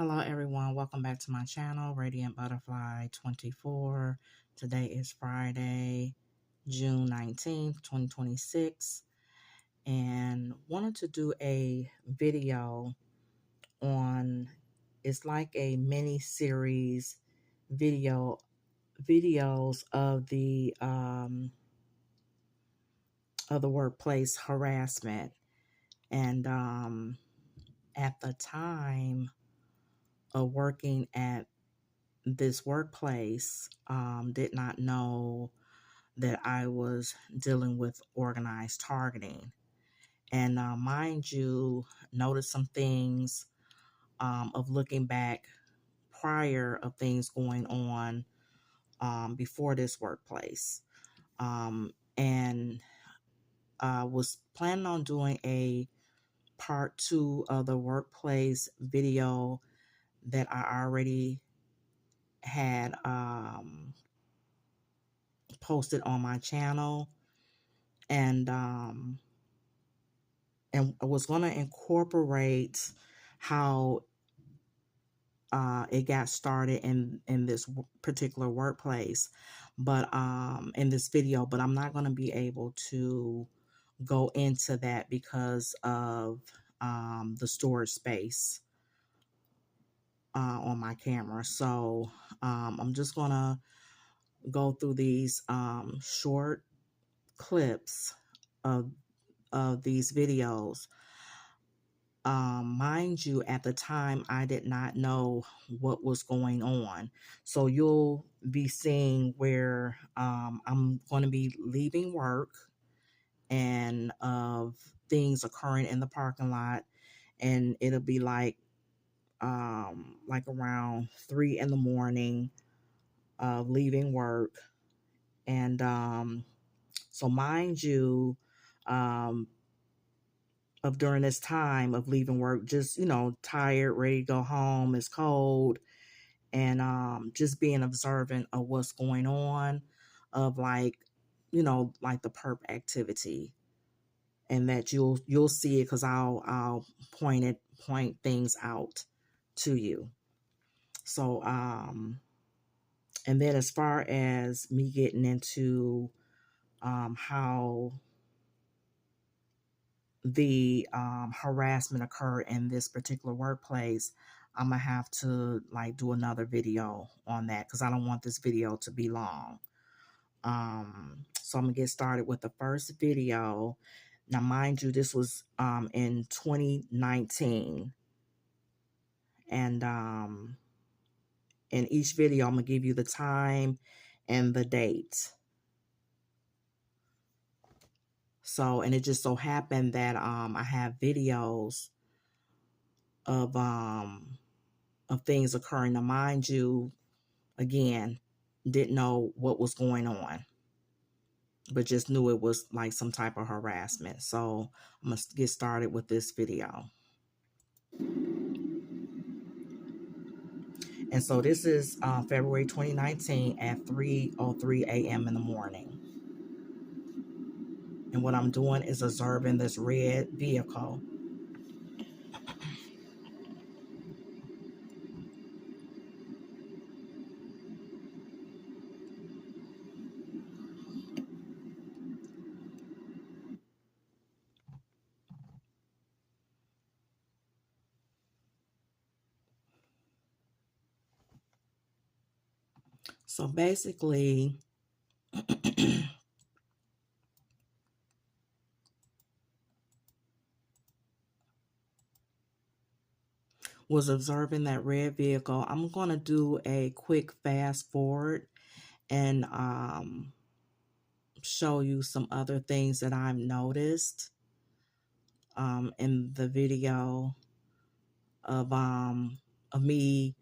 Hello everyone, welcome back to my channel, Radiant Butterfly 24. Today is Friday, June 19th, 2026, and wanted to do a video on, it's like a mini series videos of the workplace harassment. And at the time of working at this workplace, did not know that I was dealing with organized targeting. And mind you, noticed some things of looking back prior of things going on before this workplace. And was planning on doing a part 2 of the workplace video that I already had posted on my channel, and I was going to incorporate how it got started in this particular workplace, but in this video, but I'm not going to be able to go into that because of the storage space on my camera. So I'm just going to go through these short clips of these videos. Mind you, at the time, I did not know what was going on. So you'll be seeing where I'm going to be leaving work and of things occurring in the parking lot. And it'll be like around 3 in the morning of leaving work. And so mind you, of during this time of leaving work, just, tired, ready to go home, it's cold, and just being observant of what's going on, of like the perp activity, and that you'll see it because I'll point things out to you. So and then as far as me getting into how the harassment occurred in this particular workplace, I'm gonna have to do another video on that because I don't want this video to be long. So I'm gonna get started with the first video. Now, mind you, this was in 2019, and in each video, I'm gonna give you the time and the date. So, and it just so happened that I have videos of things occurring. Now, mind you, again, didn't know what was going on, but just knew it was like some type of harassment. So I'm gonna get started with this video. And so this is February 2019 at 3:03 a.m. in the morning. And what I'm doing is observing this red vehicle. So basically, was observing that red vehicle. I'm going to do a quick fast forward and show you some other things that I've noticed in the video of me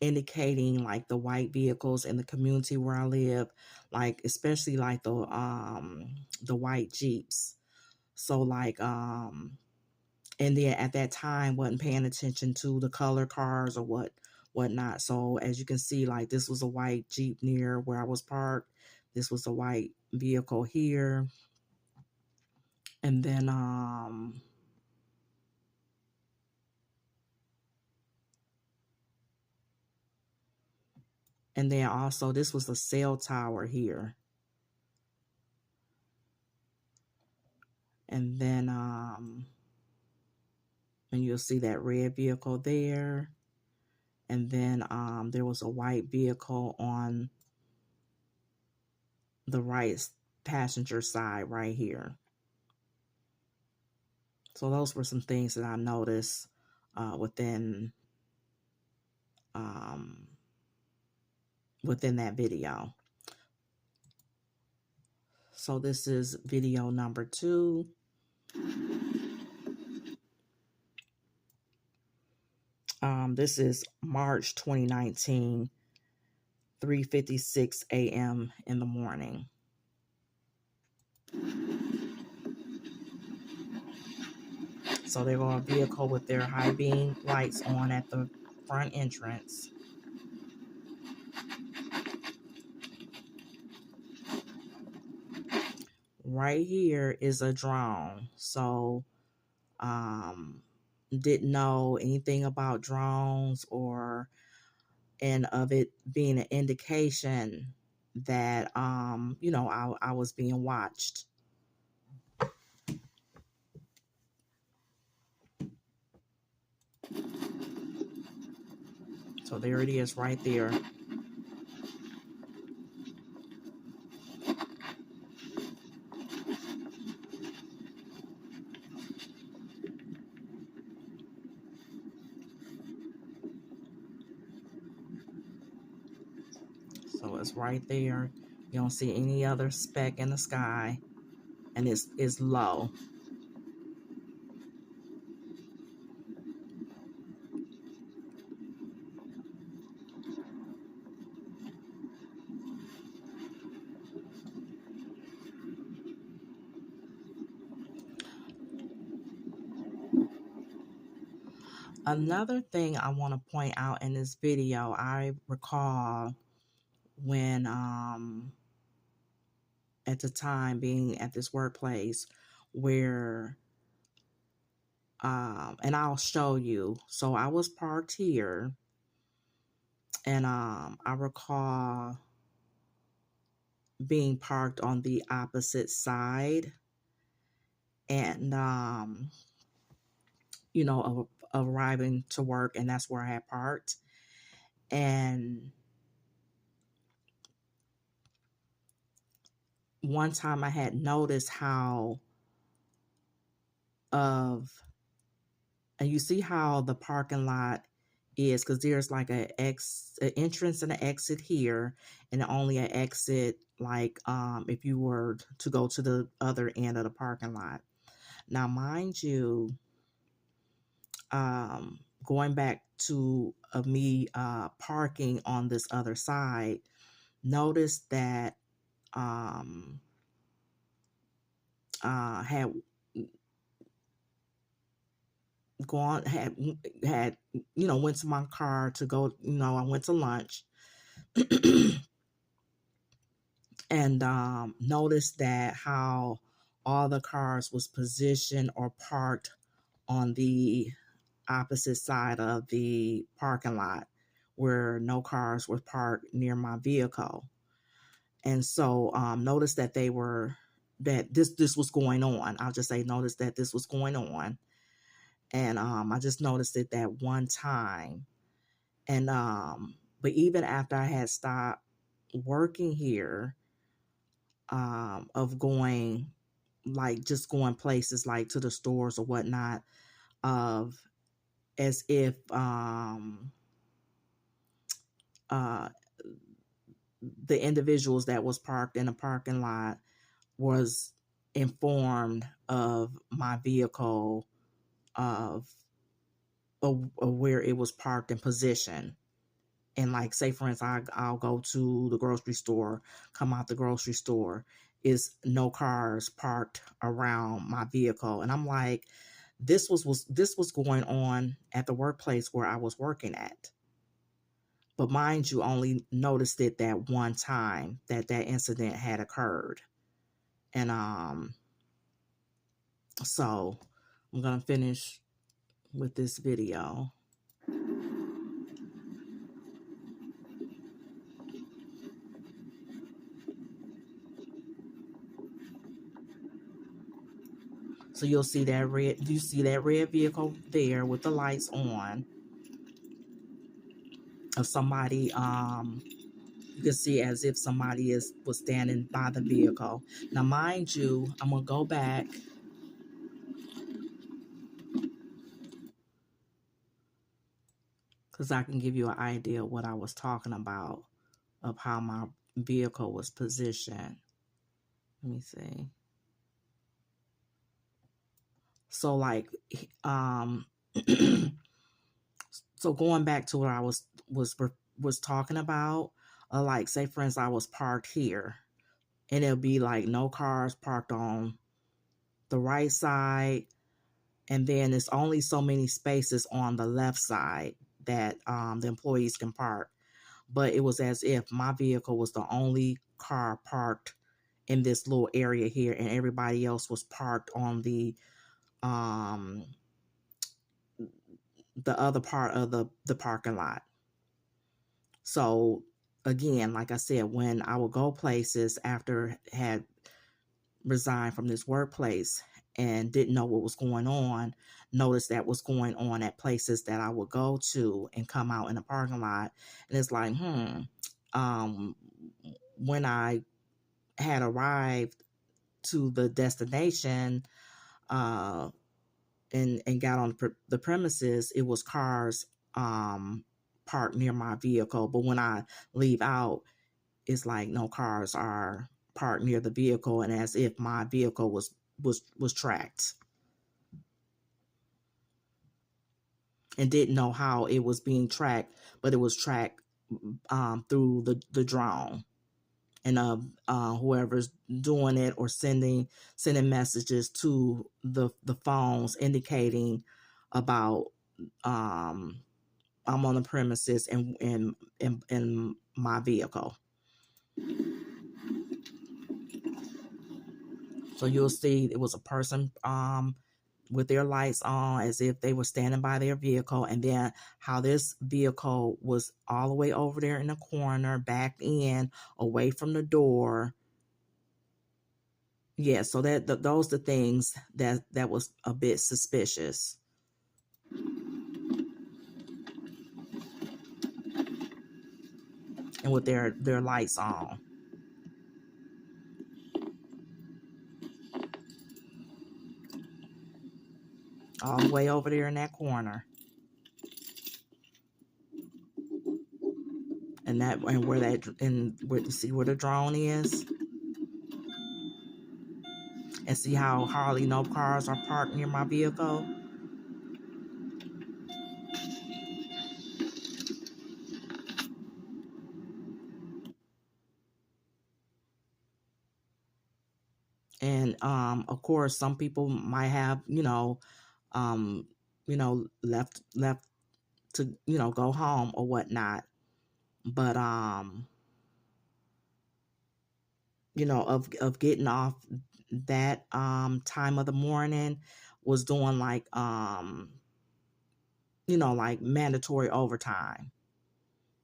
indicating like the white vehicles in the community where I live, like especially like the white Jeeps. So and then at that time wasn't paying attention to the color cars or whatnot. So as you can see, like this was a white Jeep near where I was parked. This was a white vehicle here. And then And then also, this was a cell tower here. And then, and you'll see that red vehicle there. And then there was a white vehicle on the right passenger side right here. So those were some things that I noticed within that video. So this is video number 2. This is March 2019, 3:56 a.m. in the morning. So there was a vehicle with their high beam lights on at the front entrance. Right here is a drone. So didn't know anything about drones and of it being an indication that I was being watched. So there it is right there. So it's right there. You don't see any other speck in the sky, and it's low. Another thing I want to point out in this video, I recall when at the time being at this workplace where and I'll show you. So I was parked here, and I recall being parked on the opposite side, and arriving to work, and that's where I had parked. And one time I had noticed how and you see how the parking lot is, because there's like an entrance and an exit here, and only an exit like if you were to go to the other end of the parking lot. Now, mind you, going back to me parking on this other side, notice that had gone had went to my car to go. I went to lunch. And noticed that how all the cars was positioned or parked on the opposite side of the parking lot, where no cars were parked near my vehicle. And so noticed that this was going on. I'll just say noticed that this was going on. And I just noticed it that one time. And but even after I had stopped working here, of going, like just going places like to the stores or whatnot, of as if the individuals that was parked in the parking lot was informed of my vehicle, of where it was parked and positioned. And like, say for instance, I'll go to the grocery store, come out the grocery store, is no cars parked around my vehicle. And I'm like, this was going on at the workplace where I was working at. But mind you, only noticed it that one time that incident had occurred. And so I'm gonna finish with this video. So you'll see that red, you see that red vehicle there with the lights on of somebody, you can see as if somebody was standing by the vehicle. Now, mind you, I'm gonna go back because I can give you an idea of what I was talking about of how my vehicle was positioned. Let me see. So like, um, so going back to what I was talking about, like say for instance, I was parked here, and it'll be like no cars parked on the right side, and then it's only so many spaces on the left side that the employees can park. But it was as if my vehicle was the only car parked in this little area here, and everybody else was parked on um the other part of the parking lot. So again, like I said, when I would go places after had resigned from this workplace and didn't know what was going on, noticed that was going on at places that I would go to and come out in the parking lot. And it's like, um, when I had arrived to the destination, and got on the premises, it was cars parked near my vehicle. But when I leave out, it's like no cars are parked near the vehicle, and as if my vehicle was tracked, and didn't know how it was being tracked, but it was tracked through the drone. And whoever's doing it or sending messages to the phones indicating about I'm on the premises and in my vehicle. So you'll see it was a person with their lights on as if they were standing by their vehicle, and then how this vehicle was all the way over there in the corner, backed in, away from the door. Yeah, so those the things that was a bit suspicious. And with their lights on. All the way over there in that corner. And where you see where the drone is. And see how hardly no cars are parked near my vehicle. And of course some people might have, left to, go home or whatnot. But of getting off that time of the morning was doing like like mandatory overtime.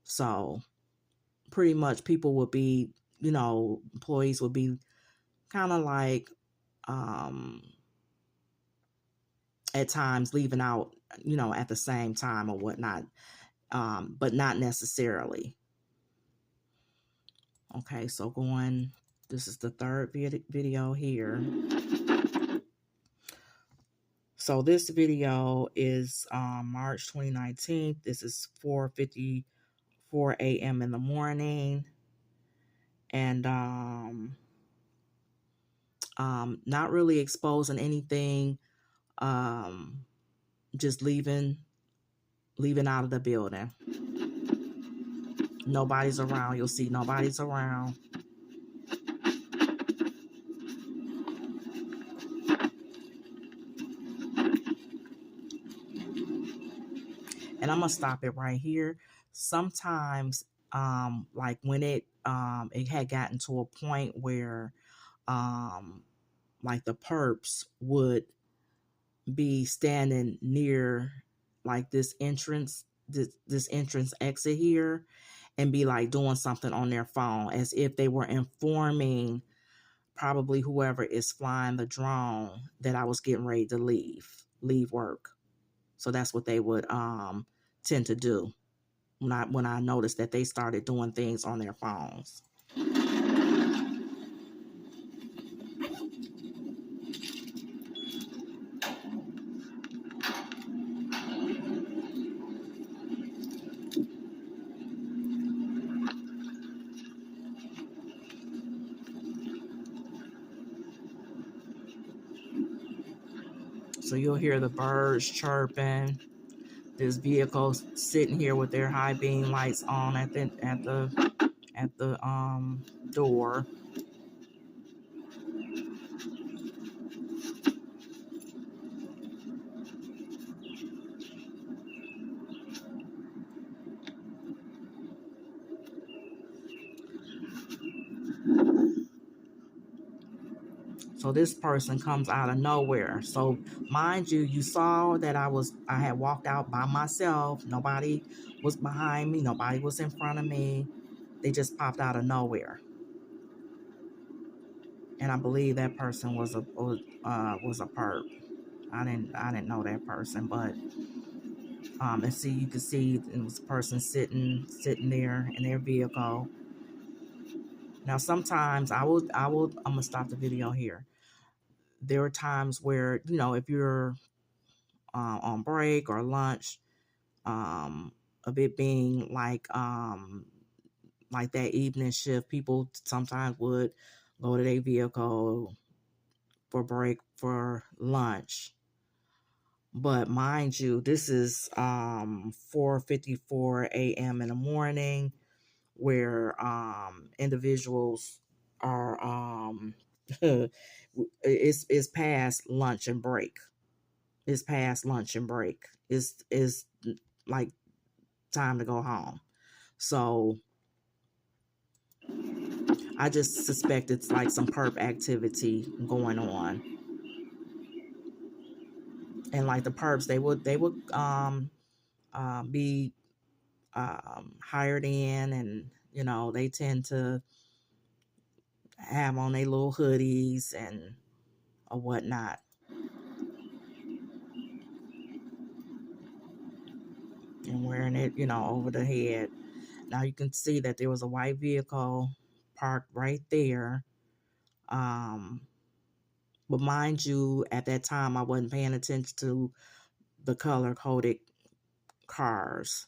So pretty much people would be, employees would be kind of like at times leaving out, at the same time or whatnot, but not necessarily. Okay, so this is the third video here. So this video is March 2019. This is 4:54 a.m. in the morning. And not really exposing anything, just leaving out of the building. Nobody's around. You'll see nobody's around. And I'm gonna stop it right here. Sometimes, like when it had gotten to a point where, like the perps would be standing near, like this entrance exit here, and be like doing something on their phone as if they were informing probably whoever is flying the drone, that I was getting ready to leave work. So that's what they would tend to do when I noticed that they started doing things on their phones. So you'll hear the birds chirping. This vehicle sitting here with their high beam lights on at the door. So this person comes out of nowhere. So mind you, you saw that I had walked out by myself. Nobody was behind me. Nobody was in front of me. They just popped out of nowhere. And I believe that person was a perp. I didn't know that person, but and see, you can see it was a person sitting there in their vehicle. Now sometimes I'm gonna stop the video here. There are times where, if you're on break or lunch, of it being like that evening shift, people sometimes would go to their vehicle for break for lunch. But mind you, this is 4:54 a.m. in the morning, where individuals are it's past lunch and break. It's past lunch and break. It's like time to go home. So I just suspect it's like some perp activity going on. And like the perps, they would be hired in, and they tend to have on their little hoodies and or whatnot, and wearing it over the head. Now you can see that there was a white vehicle parked right there. But mind you, at that time I wasn't paying attention to the color coded cars.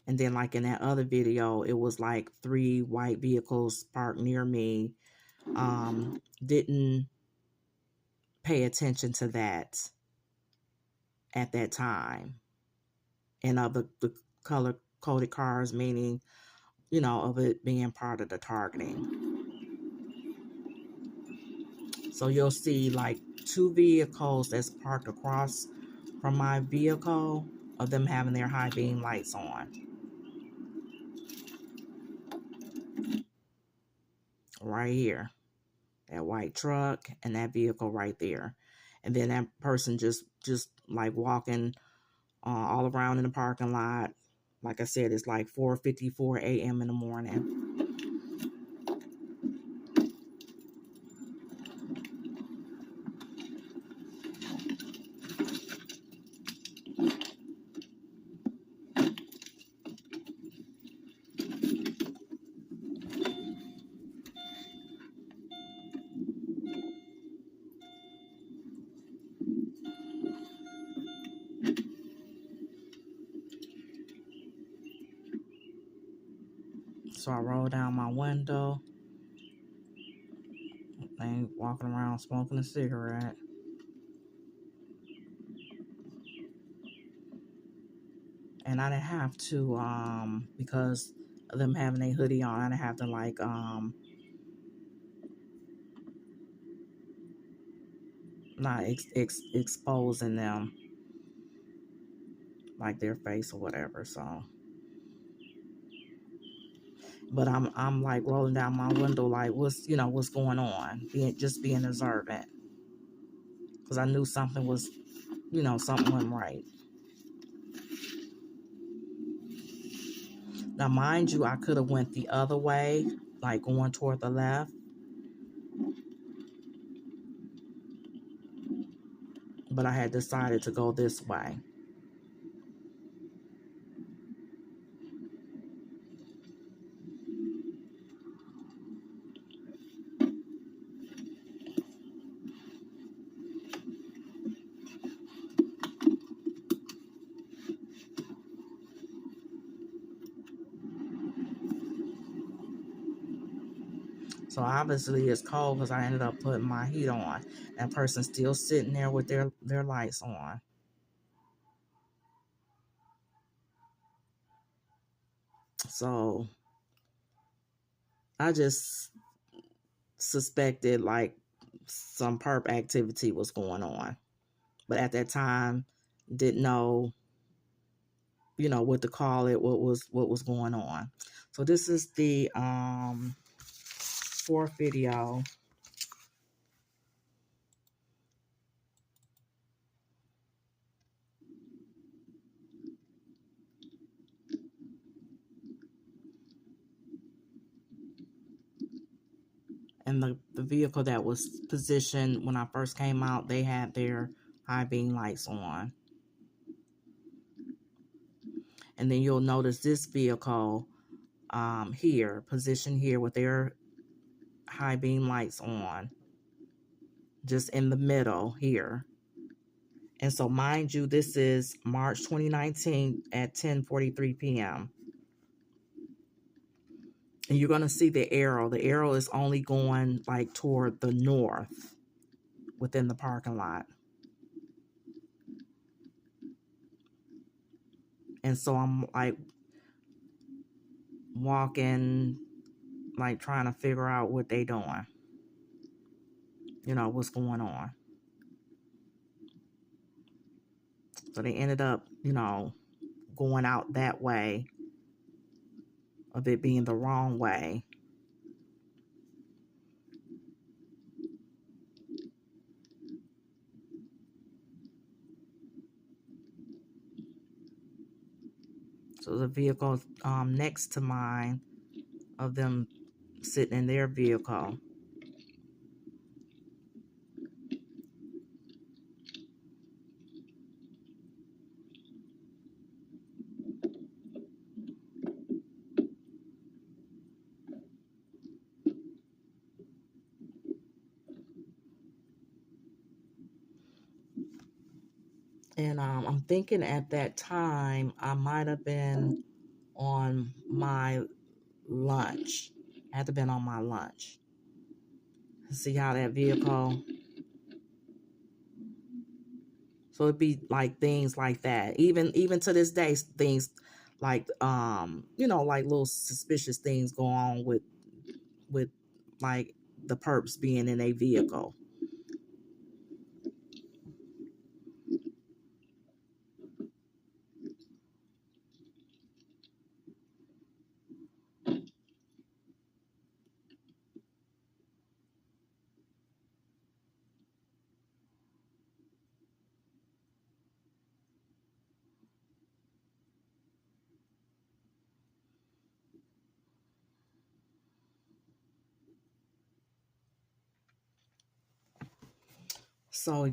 And then like in that other video, it was like 3 white vehicles parked near me. Didn't pay attention to that at that time. And of the color coded cars, meaning, of it being part of the targeting. So you'll see like 2 vehicles that's parked across from my vehicle, of them having their high beam lights on. Right here. That white truck and that vehicle right there. And then that person just like walking all around in the parking lot. Like I said, it's like 4:54 a.m. in the morning. So I roll down my window and walking around smoking a cigarette. And I didn't have to, because of them having a hoodie on, I didn't have to like not exposing them, like their face or whatever. So, but I'm like rolling down my window, like what's going on, being observant, because I knew something was, something wasn't right. Now mind you, I could have went the other way, like going toward the left, but I had decided to go this way. So obviously it's cold because I ended up putting my heat on. That person's still sitting there with their lights on. So I just suspected like some perp activity was going on. But at that time, didn't know, what to call it, what was going on. So this is the fourth video. And the vehicle that was positioned when I first came out, they had their high beam lights on. And then you'll notice this vehicle here, positioned here with their high beam lights on, just in the middle here. And so mind you, this is March 2019 at 10:43 p.m. And you're going to see the arrow. The arrow is only going like toward the north within the parking lot. And so I'm like walking, like trying to figure out what they doing, what's going on. So they ended up, going out that way, of it being the wrong way. So the vehicle next to mine, of them sitting in their vehicle. And I'm thinking at that time I might have been on my lunch. I had to been on my lunch. See how that vehicle. So it'd be like things like that. Even to this day, things like like little suspicious things go on with like the perps being in a vehicle. So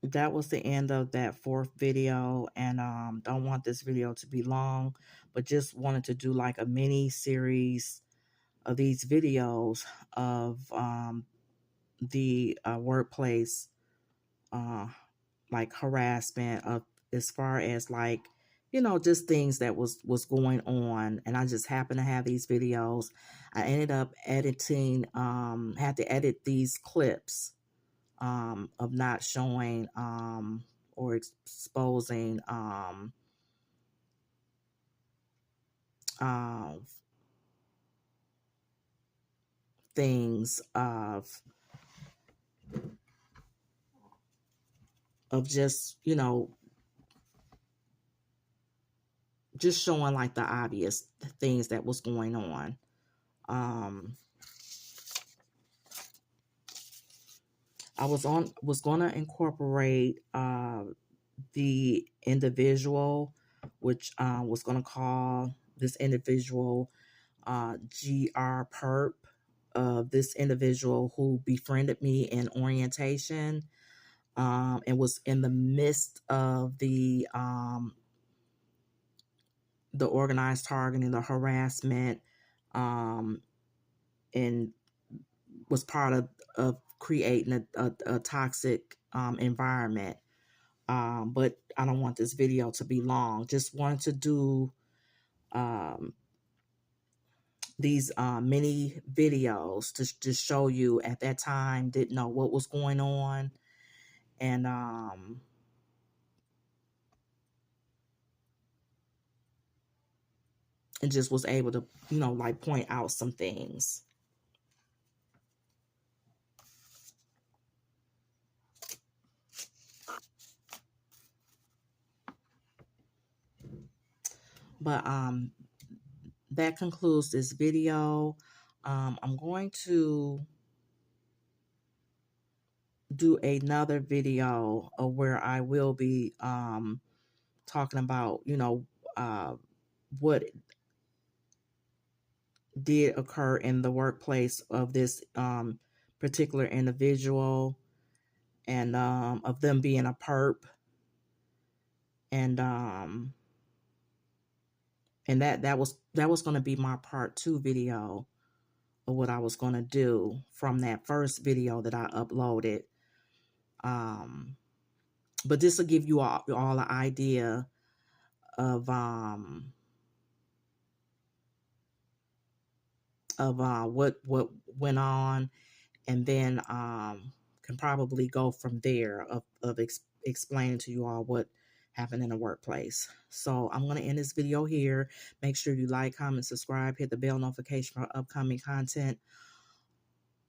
that was the end of that fourth video, and don't want this video to be long, but just wanted to do like a mini series of these videos of the workplace like harassment, of as far as like just things that was going on. And I just happened to have these videos. I ended up editing, had to edit these clips of not showing or exposing uh, things of just just showing like the obvious things that was going on. I was gonna incorporate the individual, which was gonna call this individual GR Perp, of this individual who befriended me in orientation, and was in the midst of the organized targeting, the harassment, um, and was part of creating a toxic environment. But I don't want this video to be long. Just wanted to do um, these mini videos to show you at that time, didn't know what was going on. And just was able to, like point out some things. But that concludes this video. I'm going to do another video where I will be talking about, what did occur in the workplace of this particular individual, and of them being a perp, and that was going to be my part 2 video of what I was going to do from that first video that I uploaded. But this will give you all an idea of what went on, and then can probably go from there of explaining to you all what happened in the workplace. So I'm going to end this video here. Make sure you like, comment, subscribe, hit the bell notification for upcoming content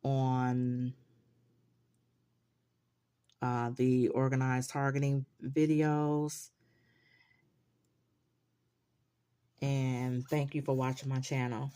on the organized targeting videos. And thank you for watching my channel.